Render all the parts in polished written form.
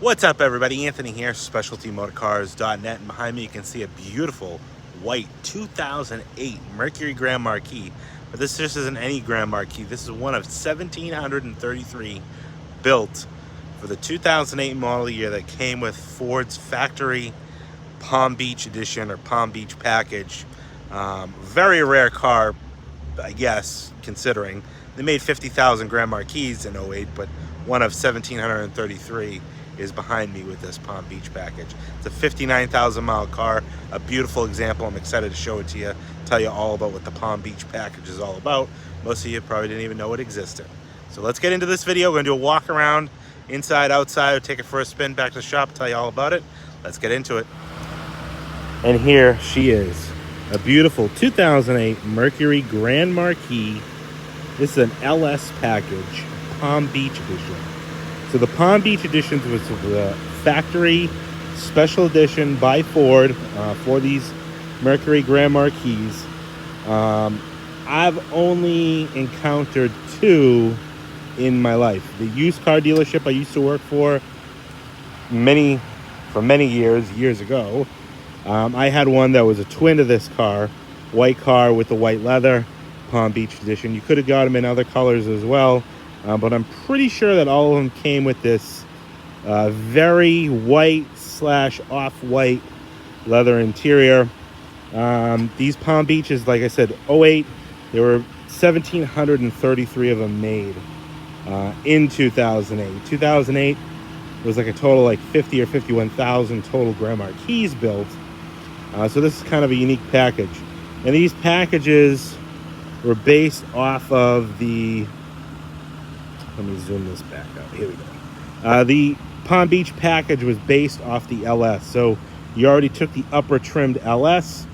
What's up, everybody? Anthony here, specialtymotorcars.net, and behind me you can see a beautiful white 2008 Mercury Grand Marquis. But this just isn't any Grand Marquis. This is one of 1,733 built for the 2008 model year that came with Ford's factory Palm Beach edition or Palm Beach package. Very rare car, I guess, considering they made 50,000 Grand Marquis in '08, but one of 1,733 is behind me with this Palm Beach package. It's a 59,000 mile car, a beautiful example. I'm excited to show it to you, tell you all about what the Palm Beach package is all about. Most of you probably didn't even know it existed. So let's get into this video. We're gonna do a walk around, inside, outside, take it for a spin, back to the shop, tell you all about it. Let's get into it. And here she is, a beautiful 2008 Mercury Grand Marquis. This is an LS package, Palm Beach edition. So the Palm Beach edition was the factory special edition by Ford for these Mercury Grand Marquis. I've only encountered two in my life. The used car dealership I used to work for many years ago. I had one that was a twin to this car, white car with the white leather, Palm Beach edition. You could have got them in other colors as well. But I'm pretty sure that all of them came with this very white / off-white leather interior. These Palm Beaches, like I said, '08, there were 1,733 of them made in 2008. 2008 was like a total like 50 or 51,000 total Grand Marquis built. So this is kind of a unique package. And these packages were based off of the... Let me zoom this back up. Here we go. The Palm Beach package was based off the LS. So you already took the upper trimmed LS,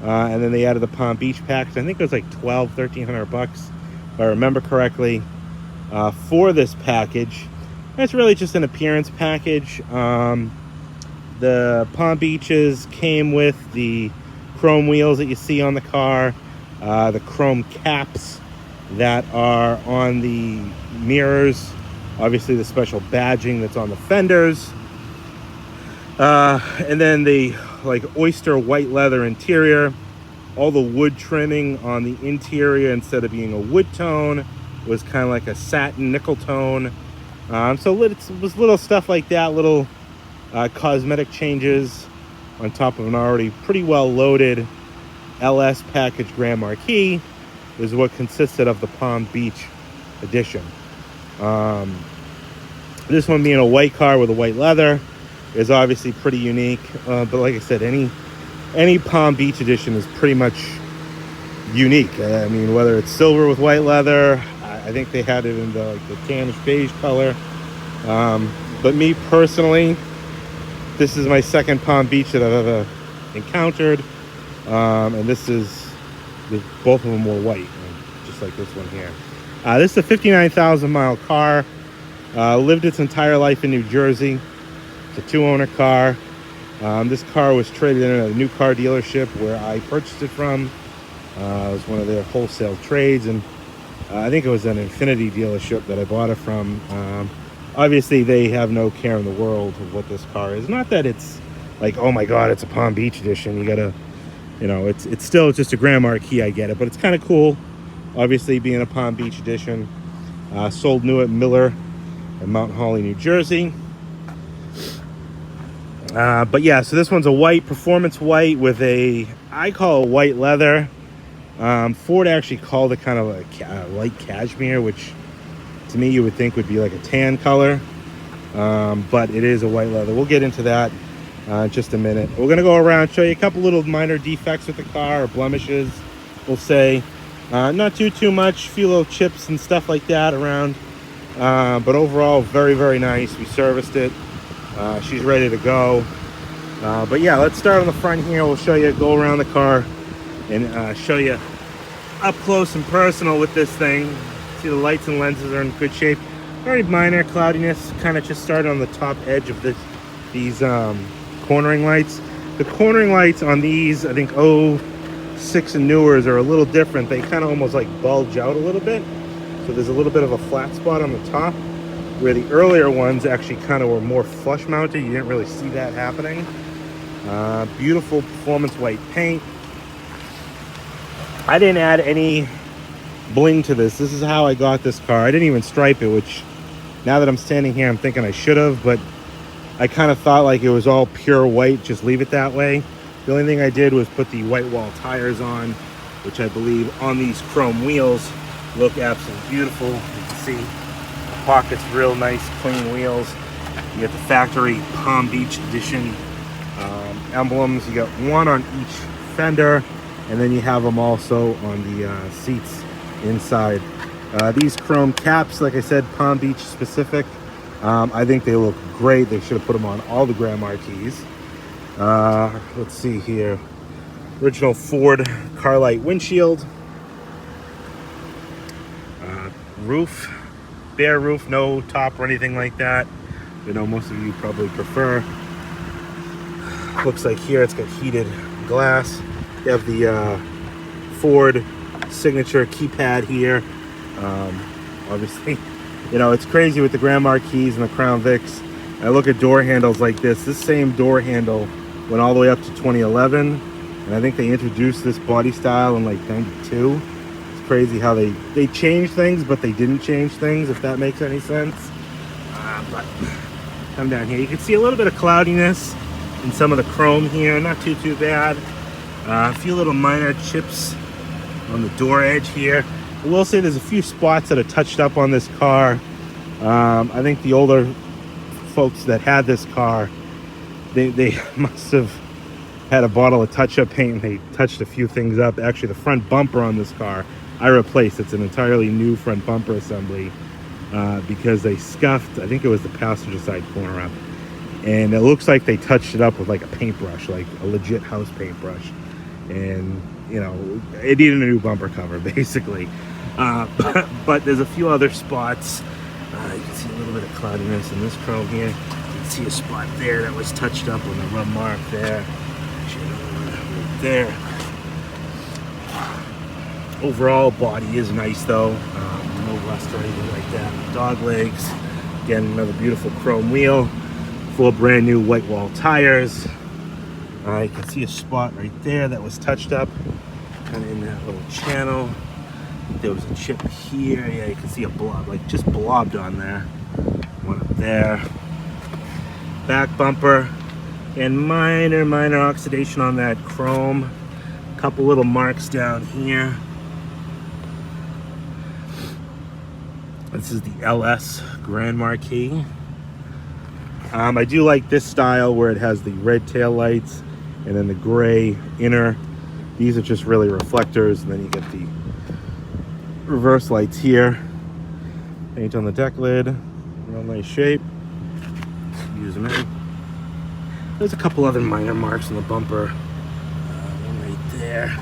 and then they added the Palm Beach package. I think it was like $1,300 bucks, if I remember correctly, for this package. It's really just an appearance package. The Palm Beaches came with the chrome wheels that you see on the car, the chrome caps that are on the mirrors, obviously the special badging that's on the fenders, and then the like oyster white leather interior, all the wood trimming on the interior instead of being a wood tone was kind of like a satin nickel tone. So it was little stuff like that, little cosmetic changes on top of an already pretty well loaded LS package Grand Marquis is what consisted of the Palm Beach edition. This one being a white car with a white leather is obviously pretty unique. But like I said, any Palm Beach edition is pretty much unique. I mean, whether it's silver with white leather, I think they had it in the tannish beige color. But me personally, this is my second Palm Beach that I've ever encountered. And both of them were white, just like this one here. This is a 59,000 mile car. Lived its entire life in New Jersey. It's a two-owner car. This car was traded in at a new car dealership where I purchased it from. It was one of their wholesale trades, and I think it was an Infinity dealership that I bought it from. Obviously, they have no care in the world of what this car is. Not that it's like, oh my God, it's a Palm Beach edition. You gotta... it's still just a Grand Marquis, I get it, but it's kind of cool, obviously, being a Palm Beach edition. Sold new at Miller in Mount Holly, New Jersey. But yeah, so this one's a white, performance white with I call it white leather. Ford actually called it kind of a light cashmere, which to me you would think would be like a tan color. But it is a white leather. We'll get into that just a minute. We're going to go around, show you a couple little minor defects with the car, or blemishes, we'll say. Not too much, a few little chips and stuff like that around. But overall, very, very nice. We serviced it. She's ready to go. But yeah, let's start on the front here. We'll show you, go around the car and show you up close and personal with this thing. See the lights and lenses are in good shape. Very minor cloudiness, kind of just started on the top edge of these cornering lights. The cornering lights on these, I think 06 and newers, are a little different. They kind of almost like bulge out a little bit. So there's a little bit of a flat spot on the top. where the earlier ones actually kind of were more flush mounted. You didn't really see that happening. Beautiful performance white paint. I didn't add any bling to this. This is how I got this car. I didn't even stripe it, which now that I'm standing here, I'm thinking I should have, but I kind of thought like it was all pure white, just leave it that way. The only thing I did was put the white wall tires on, which I believe on these chrome wheels look absolutely beautiful. You can see the pockets, real nice, clean wheels. You get the factory Palm Beach edition emblems. You got one on each fender, and then you have them also on the seats inside. These chrome caps, like I said, Palm Beach specific. I think they look great. They should have put them on all the Grand Marquis. Let's see here. Original Ford Carlite windshield. Roof, bare roof, no top or anything like that. You know, most of you probably prefer. Looks like here it's got heated glass. You have the Ford signature keypad here. Obviously, you know, it's crazy with the Grand Marquis and the Crown Vics. I look at door handles like this. This same door handle went all the way up to 2011, and I think they introduced this body style in like 92. It's crazy how they changed things, but they didn't change things, if that makes any sense. But come down here, you can see a little bit of cloudiness in some of the chrome here. Not too bad. A few little minor chips on the door edge here. I will say there's a few spots that are touched up on this car. I think the older folks that had this car, they must have had a bottle of touch-up paint and they touched a few things up. Actually, the front bumper on this car I replaced. It's an entirely new front bumper assembly because they scuffed, I think it was the passenger side corner up, and it looks like they touched it up with like a paintbrush, like a legit house paintbrush, and you know, it needed a new bumper cover basically. But there's a few other spots. You can see a little bit of cloudiness in this chrome here. You can see a spot there that was touched up on the rub mark there. Right there. Overall, body is nice though. No rust or anything like that. Dog legs. Again, another beautiful chrome wheel. 4 brand new white wall tires. You can see a spot right there that was touched up, kind of in that little channel. There was a chip here. Yeah, you can see a blob, like just blobbed on there. One up there. Back bumper, and minor oxidation on that chrome. A couple little marks down here. This is the LS Grand Marquis. I do like this style where it has the red tail lights and then the gray inner. These are just really reflectors, and then you get the reverse lights here. Paint on the deck lid, real nice shape. Excuse me. There's a couple other minor marks on the bumper. One right there.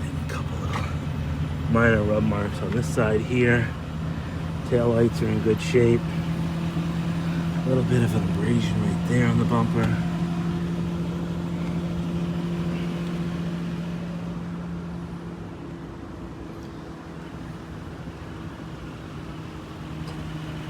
And a couple of minor rub marks on this side here. Tail lights are in good shape. A little bit of an abrasion right there on the bumper.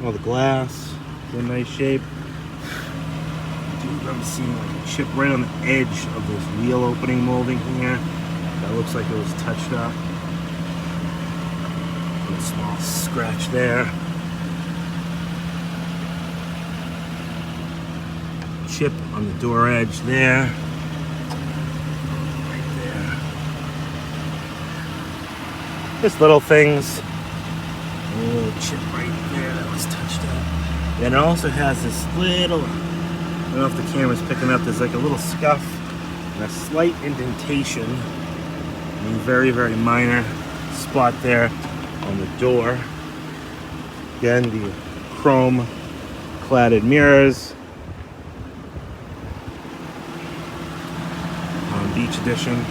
All the glass is in nice shape. I do remember seeing like a chip right on the edge of this wheel opening molding here. That looks like it was touched up. A small scratch there. Chip on the door edge there. Right there. Just little things. A little chip right there that was touched up. And it also has this little, I don't know if the camera's picking up, there's like a little scuff and a slight indentation. And very minor spot there on the door. Again, the chrome cladded mirrors. Beach edition.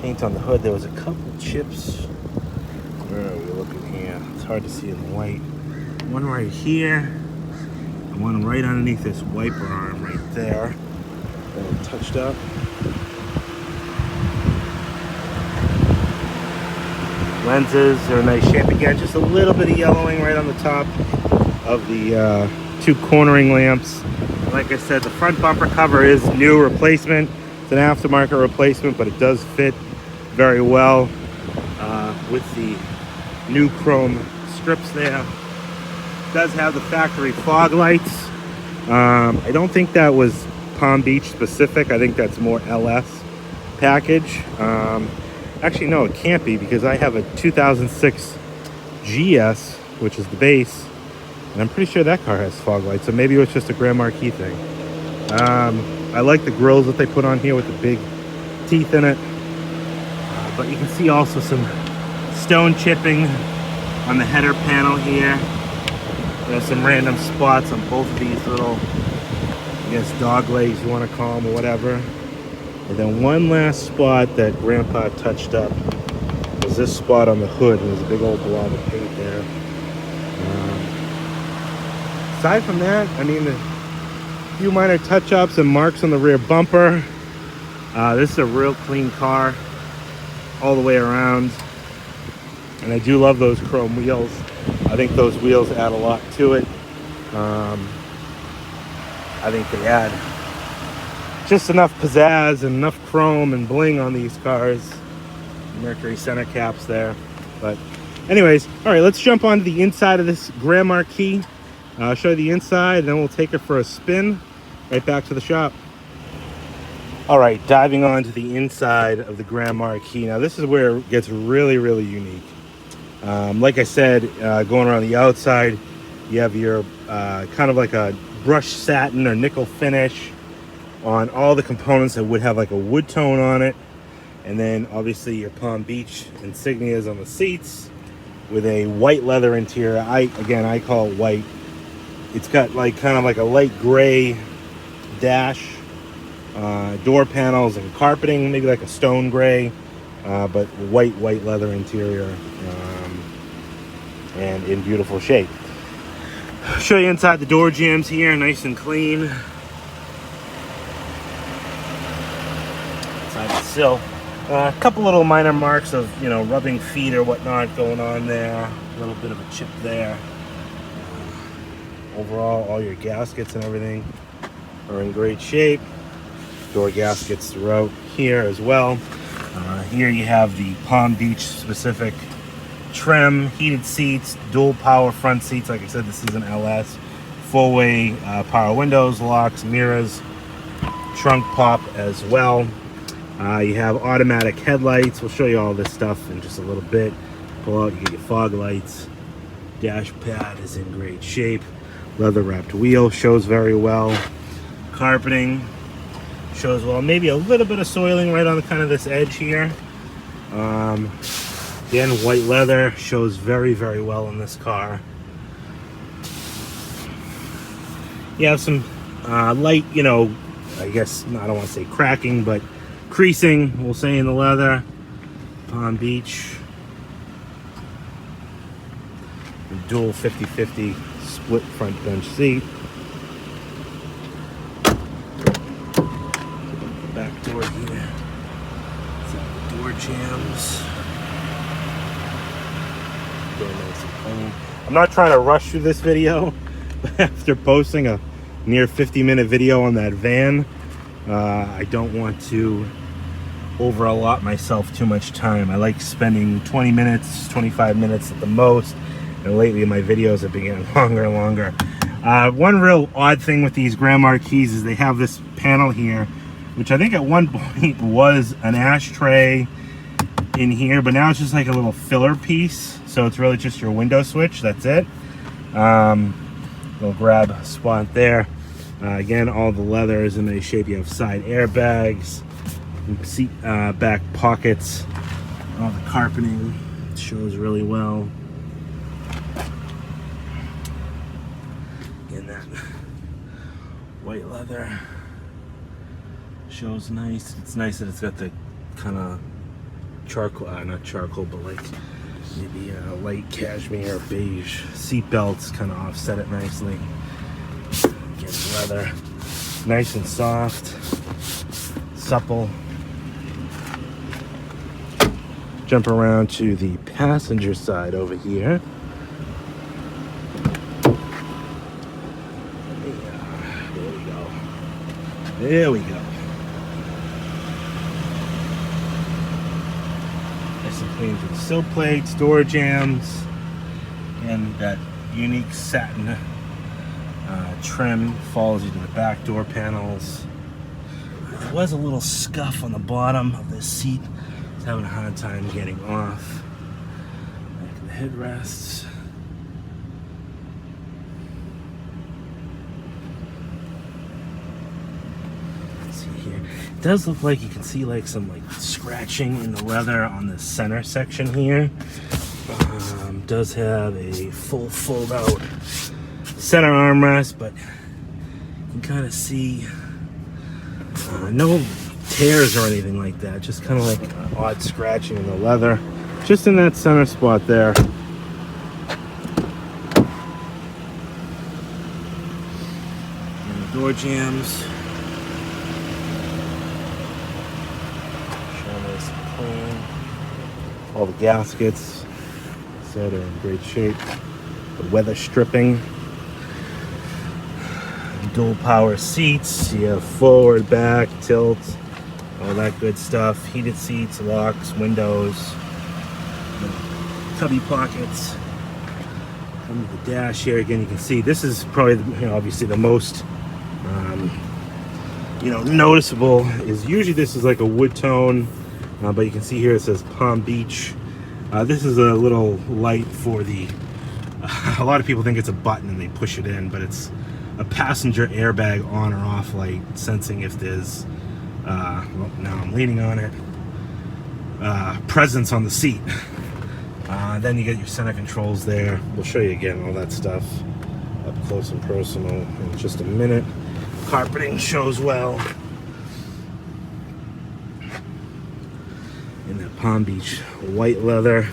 Paint on the hood. There was a couple chips. Where are we looking here? It's hard to see in the white. One right here. And one right underneath this wiper arm right there. That was touched up. Lenses are in nice shape. Again, just a little bit of yellowing right on the top of the two cornering lamps. And like I said, the front bumper cover is new replacement. It's an aftermarket replacement, but it does fit very well with the new chrome strips there. It does have the factory fog lights. I don't think that was Palm Beach specific. I think that's more LS package. Actually, no, it can't be, because I have a 2006 GS, which is the base, and I'm pretty sure that car has fog lights, so maybe it was just a Grand Marquis thing. I like the grills that they put on here with the big teeth in it, but you can see also some stone chipping on the header panel here. There's some random spots on both of these little, I guess, dog legs you want to call them or whatever. And then one last spot that Grandpa touched up was this spot on the hood. There's a big old blob of paint there. Aside from that, I mean, a few minor touch-ups and marks on the rear bumper. This is a real clean car all the way around. And I do love those chrome wheels. I think those wheels add a lot to it. I think they add just enough pizzazz and enough chrome and bling on these cars. Mercury center caps there. But anyways, all right, let's jump onto the inside of this Grand Marquis. I'll show you the inside, and then we'll take it for a spin right back to the shop. All right, diving onto the inside of the Grand Marquis. Now this is where it gets really, really unique. Like I said, going around the outside, you have your kind of like a brushed satin or nickel finish on all the components that would have like a wood tone on it. And then obviously your Palm Beach insignias on the seats with a white leather interior. I call it white. It's got like kind of like a light gray dash, door panels and carpeting, maybe like a stone gray, but white leather interior, and in beautiful shape. I'll show you inside the door jambs here, nice and clean. Inside the sill, a couple little minor marks of, you know, rubbing feet or whatnot going on there. A little bit of a chip there. Overall, all your gaskets and everything are in great shape. Door gaskets throughout here as well. Here you have the Palm Beach specific trim, heated seats, dual power front seats. Like I said, this is an LS. Full-way power windows, locks, mirrors, trunk pop as well. You have automatic headlights. We'll show you all this stuff in just a little bit. Pull out, you get your fog lights. Dash pad is in great shape. Leather wrapped wheel shows very well. Carpeting shows well. Maybe a little bit of soiling right on the kind of this edge here. Again, white leather shows very, very well in this car. You have some light, you know, I guess, I don't want to say cracking, but creasing, we'll say, in the leather. Palm Beach. Dual 50/50 split front bench seat. Back door here. See the door jambs. Door nice and clean. I'm not trying to rush through this video, but after posting a near 50-minute video on that van, I don't want to over-allot myself too much time. I like spending 20 minutes, 25 minutes at the most. And lately my videos have been getting longer and longer. One real odd thing with these Grand Marquis is they have this panel here, which I think at one point was an ashtray in here, but now it's just like a little filler piece. So it's really just your window switch, that's it. Little grab spot there. Again, all the leather is in nice shape. You have side airbags, seat back pockets. All the carpeting shows really well. Again, that white leather shows nice. It's nice that it's got the kind of charcoal, not charcoal, but like maybe a light cashmere or beige seat belts kind of offset it nicely. Again, leather, nice and soft, supple. Jump around to the passenger side over here. There we go. There we go. Nice and clean with sill plates, door jams, and that unique satin trim falls into the back door panels. There was a little scuff on the bottom of this seat. It's having a hard time getting off. Back of the headrests. Let's see here. It does look like you can see like some like scratching in the leather on the center section here. Does have a full fold out center armrest, but you can kind of see no tears or anything like that, just kind of like odd scratching in the leather just in that center spot there. And the door jams, nice and clean. All the gaskets said are in great shape. The weather stripping, dual power seats, you have forward, back, tilt, all that good stuff. Heated seats, locks, windows, cubby pockets. Come to the dash here again. You can see this is probably, obviously the most noticeable is usually this is like a wood tone, but you can see here it says Palm Beach. This is a little light for the a lot of people think it's a button and they push it in, but it's a passenger airbag on or off light, sensing if there's well, now I'm leaning on it, presence on the seat. Then you get your center controls there. We'll show you again all that stuff up close and personal in just a minute. Carpeting shows well in that Palm Beach white leather,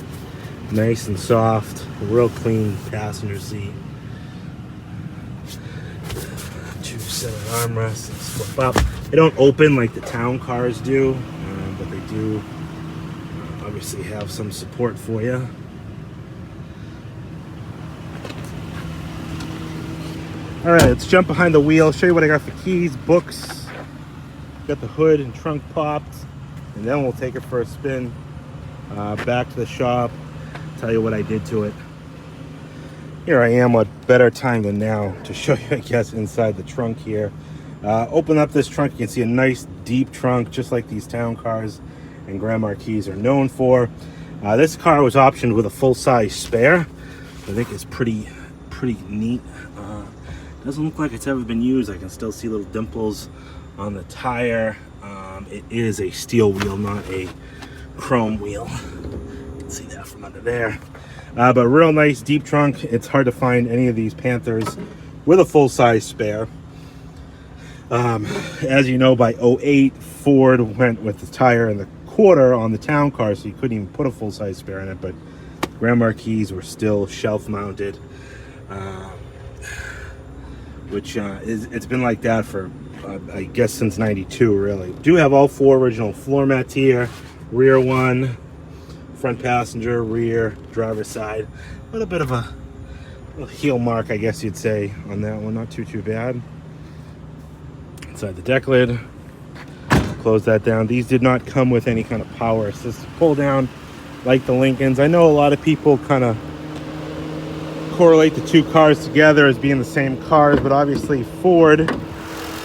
nice and soft, real clean passenger seat. Two center armrests and flip up. They don't open like the town cars do, but they do obviously have some support for you. All right, let's jump behind the wheel, show you what I got for keys, books. Got the hood and trunk popped, and then we'll take it for a spin back to the shop, tell you what I did to it. Here I am, what better time than now to show you, I guess, inside the trunk here. Open up this trunk, you can see a nice deep trunk, just like these town cars and Grand Marquis are known for. This car was optioned with a full-size spare. I think it's pretty neat. Doesn't look like it's ever been used. I can still see little dimples on the tire. It is a steel wheel, not a chrome wheel. You can see that from under there. But real nice deep trunk. It's hard to find any of these Panthers with a full-size spare. As you know, by 08, Ford went with the tire and the quarter on the town car, so you couldn't even put a full-size spare in it, but Grand Marquis were still shelf-mounted, which it's been like that for, I guess, since 92, really. Do have all four original floor mats here, rear one, front passenger, rear, driver's side. A little bit of a heel mark, I guess you'd say, on that one. Not too bad. Inside the deck lid, close that down. These did not come with any kind of power assisted pull down like the Lincolns. I know a lot of people kind of correlate the two cars together as being the same cars, but obviously Ford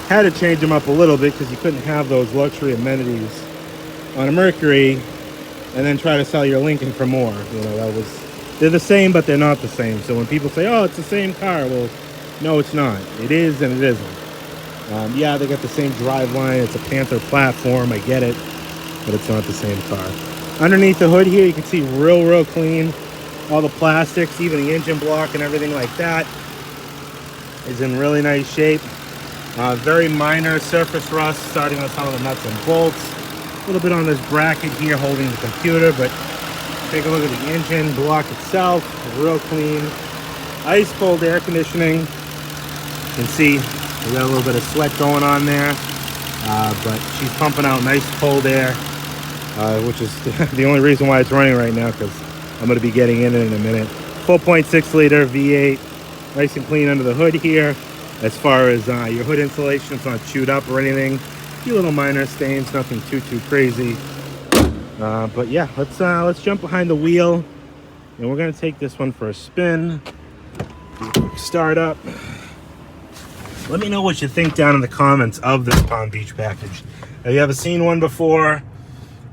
had to change them up a little bit because you couldn't have those luxury amenities on a Mercury and then try to sell your Lincoln for more. They're the same, but they're not the same. So when people say, oh, it's the same car, well, no, it's not. It is and it isn't. Yeah, they got the same drive line. It's a Panther platform. I get it, but it's not the same car. Underneath the hood here, you can see real clean. All the plastics, even the engine block and everything like that is in really nice shape. Very minor surface rust, starting on some of the nuts and bolts. A little bit on this bracket here holding the computer, but take a look at the engine block itself. Real clean. Ice cold air conditioning. You can see we got a little bit of sweat going on there, but she's pumping out nice cold air which is the only reason why it's running right now, because I'm going to be getting in it in a minute. 4.6 liter V8, nice and clean under the hood here. As far as your hood insulation, it's not chewed up or anything. A few little minor stains, nothing too crazy. But yeah, let's jump behind the wheel, and we're going to take this one for a spin. Start up. Let me know what you think down in the comments of this Palm Beach package. Have you ever seen one before?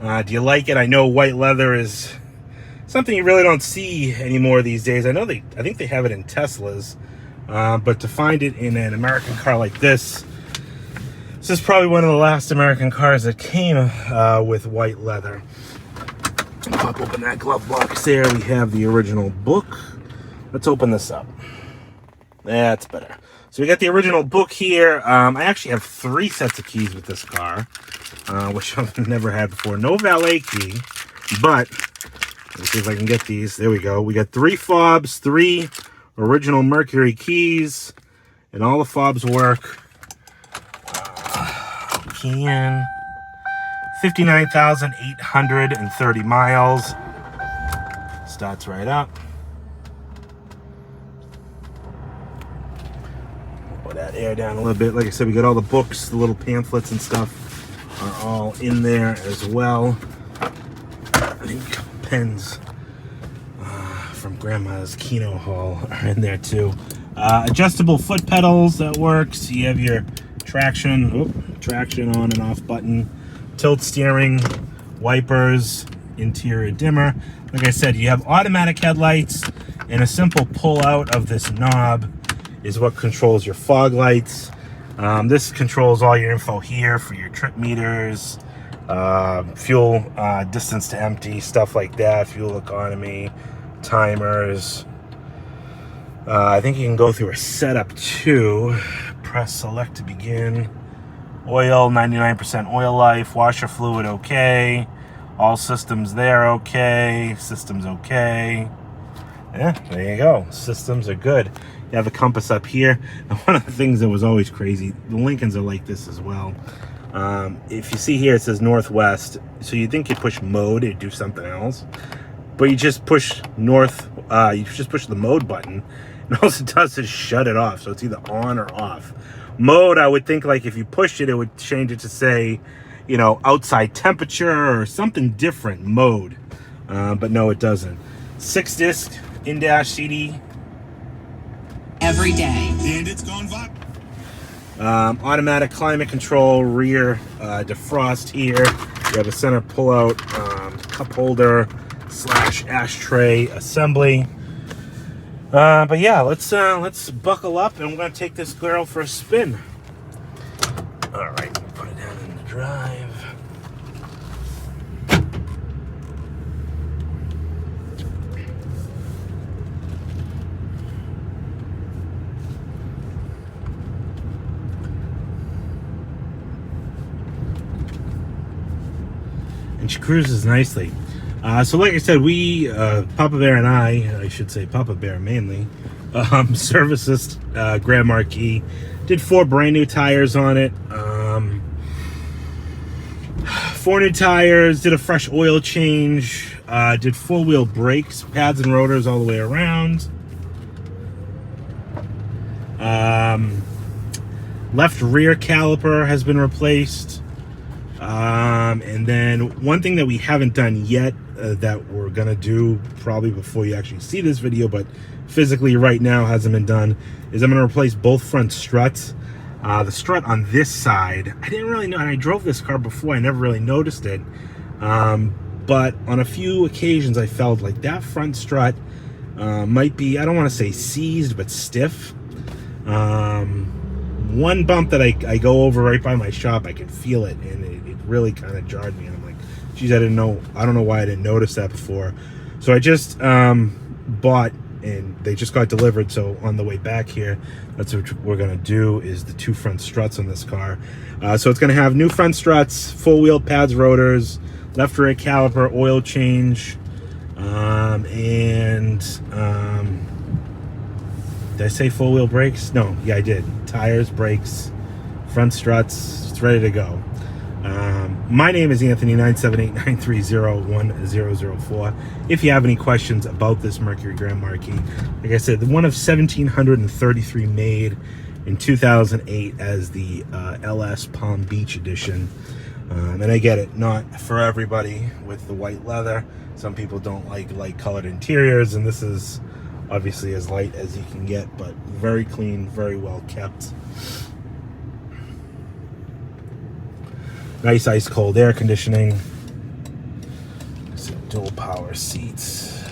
Do you like it? I know white leather is something you really don't see anymore these days. I think they have it in Teslas, but to find it in an American car like this is probably one of the last American cars that came with white leather. Pop open that glove box there. We have the original book. Let's open this up. That's better. So we got the original book here. I actually have 3 sets of keys with this car, which I've never had before. No valet key, but let's see if I can get these. There we go. We got 3 fobs, 3 original Mercury keys, and all the fobs work. Key in. 59,830 miles. Starts right up. Put that air down a little bit. Like I said, we got all the books, the little pamphlets and stuff are all in there as well. I think a couple pens from Grandma's Keno Hall are in there too. Adjustable foot pedals, that works. You have your traction on and off button, tilt steering, wipers, interior dimmer. Like I said, you have automatic headlights, and a simple pull out of this knob is what controls your fog lights. This controls all your info here for your trip meters, fuel distance to empty, stuff like that, fuel economy, timers. I think you can go through a setup too. Press select to begin. Oil, 99% oil life. Washer fluid, okay. All systems there, okay. Systems, okay. Yeah, there you go. Systems are good. You have a compass up here. And one of the things that was always crazy, the Lincolns are like this as well. If you see here, it says northwest. So you think you push mode, it'd do something else. But you just push north, you just push the mode button. And all it does is shut it off. So it's either on or off. Mode, I would think, like, if you pushed it, it would change it to say, you know, outside temperature or something different mode. But no, it doesn't. 6-disc in-dash CD. Every day. And it's gone viral. Automatic climate control, rear defrost here. You have a center pull-out cup holder / ashtray assembly. But yeah, let's buckle up, and we're gonna take this girl for a spin. All right, put it down in the drive. And she cruises nicely. So like I said, we, Papa Bear and I should say Papa Bear mainly, serviced Grand Marquis. Did 4 brand new tires on it. 4 new tires, did a fresh oil change, did 4-wheel brakes, pads and rotors all the way around. Left rear caliper has been replaced. And then one thing that we haven't done yet, that we're gonna do probably before you actually see this video, but physically right now hasn't been done, is I'm gonna replace both front struts. The strut on this side, I didn't really know, and I drove this car before, I never really noticed it. But on a few occasions I felt like that front strut might be, I don't want to say seized, but stiff. One bump that I go over right by my shop, I can feel it, and it really kind of jarred me. And I'm like, geez, I don't know why I didn't notice that before. So I just bought, and they just got delivered. So on the way back here, that's what we're gonna do, is the 2 front struts on this car. So it's gonna have new front struts, 4-wheel pads, rotors, left rear caliper, oil change, did I say 4-wheel brakes? No, yeah, I did. Tires, brakes, front struts, it's ready to go. My name is Anthony, 978-930-1004. If you have any questions about this Mercury Grand Marquis, like I said, one of 1,733 made in 2008 as the LS Palm Beach edition. And I get it, not for everybody with the white leather. Some people don't like light colored interiors, and this is obviously as light as you can get, but very clean, very well kept. Nice ice cold air conditioning. Some dual power seats.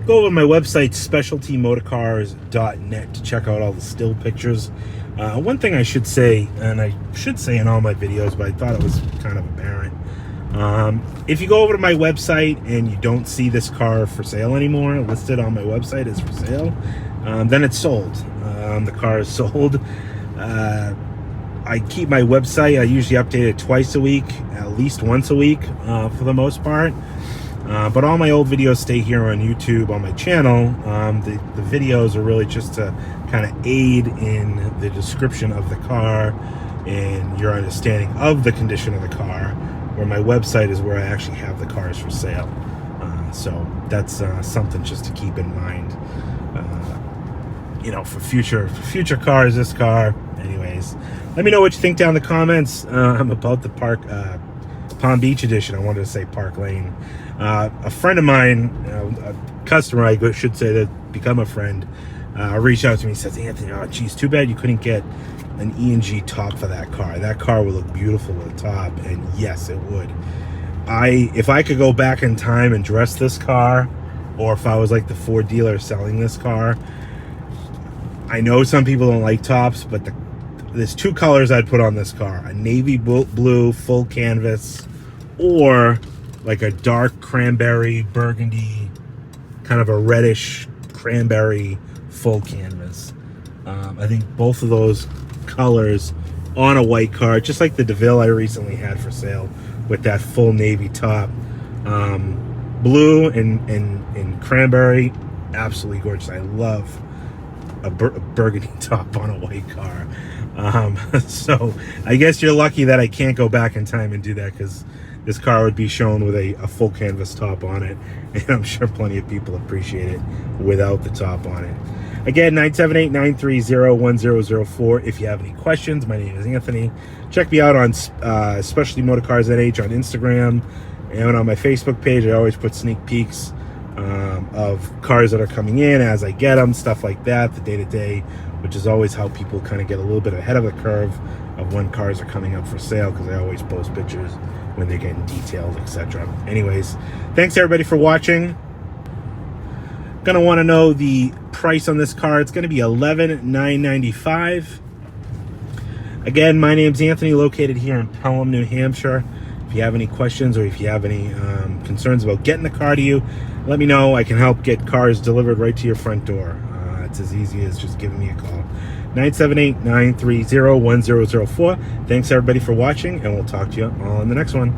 Go over to my website, specialtymotorcars.net, to check out all the still pictures. One thing I should say, and I should say in all my videos, but I thought it was kind of apparent. If you go over to my website and you don't see this car for sale anymore, listed on my website as for sale, then it's sold. The car is sold. I keep my website, I usually update it twice a week, at least once a week for the most part. But all my old videos stay here on YouTube on my channel. The videos are really just to kind of aid in the description of the car and your understanding of the condition of the car, where my website is where I actually have the cars for sale. So that's something just to keep in mind, for future cars, this car. Anyways, let me know what you think down in the comments about the Palm Beach edition. I wanted to say Park Lane. A friend of mine, a customer, I should say, that become a friend, reached out to me and says, Anthony, oh geez, too bad you couldn't get an E&G top for that car. That car would look beautiful with a top. And yes, it would. If I could go back in time and dress this car, or if I was like the Ford dealer selling this car, I know some people don't like tops, but there's two colors I'd put on this car: a navy blue full canvas, or like a dark cranberry burgundy, kind of a reddish cranberry full canvas. I think both of those colors on a white car, just like the Deville I recently had for sale with that full navy top, blue and cranberry, absolutely gorgeous. I love a burgundy top on a white car. So I guess you're lucky that I can't go back in time and do that, because this car would be shown with a full canvas top on it, and I'm sure plenty of people appreciate it without the top on it. Again, 978-930-1004. If you have any questions, my name is Anthony. Check me out on Specialty Motor Cars NH on Instagram, and on my Facebook page. I always put sneak peeks of cars that are coming in as I get them, stuff like that, the day-to-day, which is always how people kind of get a little bit ahead of the curve of when cars are coming up for sale, because I always post pictures when they're getting detailed, etc. Anyways, thanks everybody for watching. Gonna want to know the price on this car. It's going to be $11,995. Again, my name's Anthony, located here in Pelham, New Hampshire. If you have any questions, or if you have any concerns about getting the car to you, let me know. I can help get cars delivered right to your front door. It's as easy as just giving me a call. 978-930-1004. Thanks everybody for watching, and we'll talk to you on the next one.